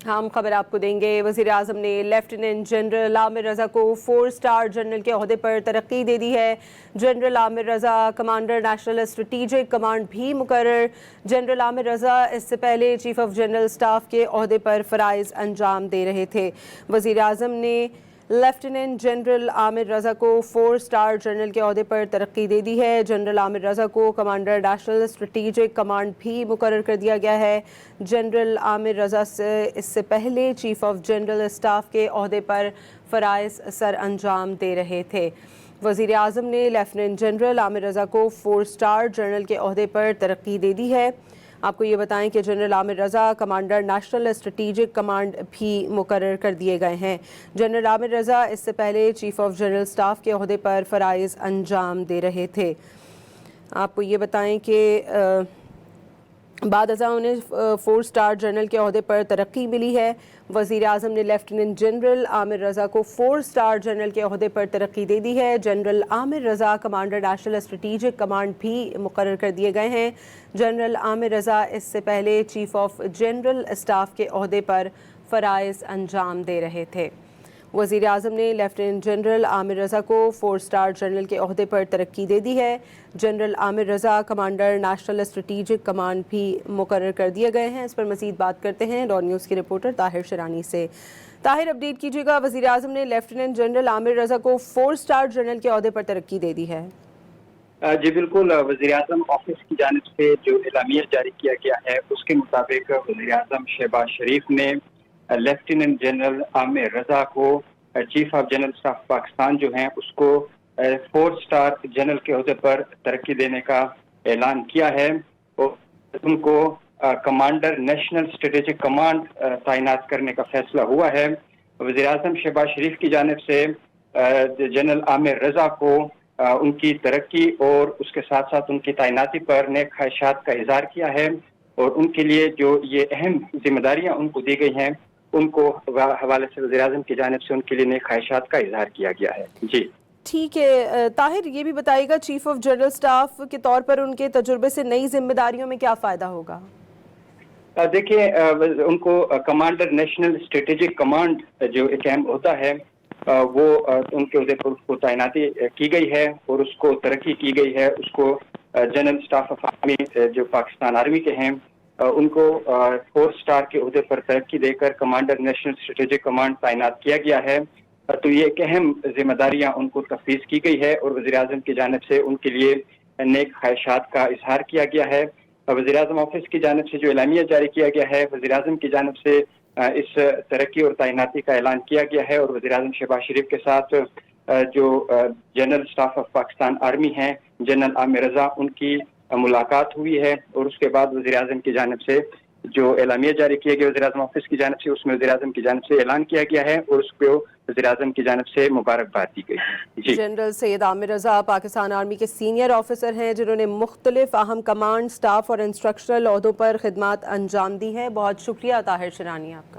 हम खबर आपको देंगे। वज़ीर आज़म ने लेफ्टिनेंट जनरल आमिर रज़ा को 4 स्टार जनरल के ओहदे पर तरक्की दे दी है। जनरल आमिर रज़ा कमांडर नेशनल स्ट्रेटेजिक कमांड भी मुकर्रर। जनरल आमिर रज़ा इससे पहले चीफ ऑफ जनरल स्टाफ के ओहदे पर फ़राइज़ अंजाम दे रहे थे। वज़ीर आज़म ने लेफ्टिनेंट जनरल आमिर रज़ा को 4 स्टार जनरल के ओहदे पर तरक्की दे दी है। जनरल आमिर रज़ा को कमांडर नेशनल स्ट्रेटेजिक कमांड भी मुकर्रर कर दिया गया है। जनरल आमिर रज़ा से इससे पहले चीफ ऑफ जनरल स्टाफ के ओहदे पर फ़राइज़ सर अंजाम दे रहे थे। वज़ीर आज़म ने लेफ्टिनेंट जनरल आमिर रज़ा को 4 स्टार जनरल के ओहदे पर तरक्की दे दी है। आपको ये बताएं कि जनरल आमिर रज़ा कमांडर नेशनल स्ट्रेटेजिक कमांड भी मुकर्रर कर दिए गए हैं। जनरल आमिर रज़ा इससे पहले चीफ ऑफ जनरल स्टाफ के ओहदे पर फ़राइज़ अंजाम दे रहे थे। आपको ये बताएं कि बाद अज़ा उन्हें 4 स्टार जनरल के ओहदे पर तरक्की मिली है। वज़ीर आज़म ने लेफ्टिनेंट जनरल आमिर रज़ा को 4 स्टार जनरल के ओहदे पर तरक्की दे दी है। जनरल आमिर रज़ा कमांडर नेशनल स्ट्रेटेजिक कमांड भी मुकर्रर कर दिए गए हैं। जनरल आमिर रज़ा इससे पहले चीफ ऑफ जनरल स्टाफ के ओहदे पर फ़राइज़ अंजाम दे रहे थे। वज़ीर आज़म ने लेफ्टिनेंट जनरल आमिर रज़ा को 4 स्टार जनरल के ओहदे पर तरक्की दे दी है। जनरल आमिर रज़ा कमांडर नेशनल स्ट्रेटेजिक कमांड भी मुकर्रर कर दिए गए हैं। इस पर मज़ीद बात करते हैं डॉन न्यूज़ के रिपोर्टर ताहिर शरानी से। ताहिर, अपडेट कीजिएगा। वज़ीर आज़म ने लेफ्टिनेंट जनरल आमिर रज़ा को 4 स्टार जनरल के ओहदे पर तरक्की दे दी है। जी बिल्कुल, वज़ीर आज़म ऑफिस की जानिब से जो एलामिया जारी किया गया है उसके मुताबिक वज़ीर आज़म शहबाज शरीफ ने लेफ्टिनेंट जनरल आमिर रज़ा को chief of general staff Pakistan जो हैं उसको 4 स्टार जनरल के ओहदे पर तरक्की देने का ऐलान किया है और उनको कमांडर नेशनल स्ट्रेटेजिक कमांड तैनात करने का फैसला हुआ है। वज़ीर आज़म शहबाज शरीफ की जानिब से जनरल आमिर रज़ा को उनकी तरक्की और उसके साथ साथ उनकी तैनाती पर नेक ख्वाहिशात का इजहार किया है और उनके लिए जो ये अहम जिम्मेदारियां उनको दी गई हैं उनको हवाले से वज़ीर आज़म की जानिब से उनके लिए नेक ख्वाहिशात का इजहार किया गया है। जी ठीक है ताहिर, ये भी बताइएगा चीफ ऑफ जनरल स्टाफ के तौर पर उनके तजुर्बे से नई जिम्मेदारियों में क्या फ़ायदा होगा? देखिए, उनको कमांडर नेशनल स्ट्रेटेजिक कमांड जो एक अहम होता है वो उनके उहदे पर उसको तैनाती की गई है और उसको तरक्की की गई है। उसको जनरल स्टाफ ऑफ आर्मी जो पाकिस्तान आर्मी के हैं उनको 4 स्टार के उहदे पर तरक्की देकर कमांडर नेशनल स्ट्रेटेजिक कमांड तैनात किया गया है। तो ये एक अहम जिम्मेदारियां उनको तफवीज़ की गई है और वज़ीर आज़म की जानिब से उनके लिए नेक ख्वाहिशात का इजहार किया गया है। वज़ीर आज़म ऑफिस की जानिब से जो एलामिया जारी किया गया है, वज़ीर आज़म की जानिब से इस तरक्की और तैनाती का ऐलान किया गया है और वज़ीर आज़म शहबाज शरीफ के साथ जो general staff of Pakistan army हैं जनरल आमिर रज़ा उनकी मुलाकात हुई है और उसके बाद वज़ीर आज़म की जानिब से जो एलामिया जारी किया गया वज़ीर आज़म ऑफिस की जानिब से उसमें वज़ीर आज़म की जानिब से ऐलान किया गया है और उसको वज़ीर आज़म की जानिब से मुबारकबाद दी गई है। जनरल सैयद आमिर रज़ा पाकिस्तान आर्मी के सीनियर ऑफिसर हैं जिन्होंने मुख्तलिफ अहम कमांड, स्टाफ और इंस्ट्रक्शनल ओहदों पर खिदमत अंजाम दी है। बहुत शुक्रिया ताहिर शरानी आपका।